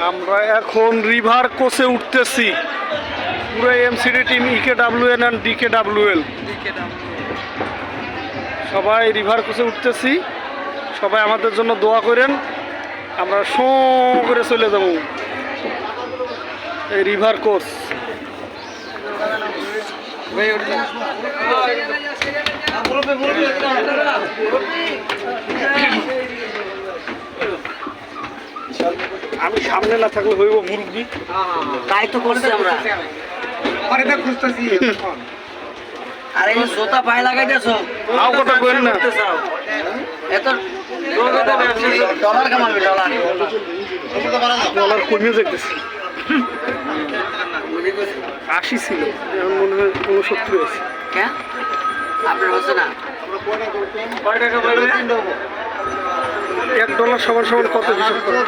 আমরা এখন রিভার কোচে উঠতেছি, পুরো এমসিডি টিম, ইকেডাব্লিউএন অ্যান্ড ডিকেডাব্লিউএল সবাই রিভার কোচে উঠতেছি। সবাই আমাদের জন্য দোয়া করেন, আমরা শো করে চলে যাব এই রিভার কোচ। আমি সামনে না থাকলে হইব মুরব্বী, তাই তো করছি আমরা। আরে এই জোতা পায়ে লাগাইতেছো, আও কথা কইেন না, এত ডলার কামাবে, ডলার ডলার কমিয়ে যেতেছি। 80 ছিল, এখন মনে হয় 69 আছে। হ্যাঁ আপনার হচ্ছে না $1 সমান সমান কত হিসাব করেন?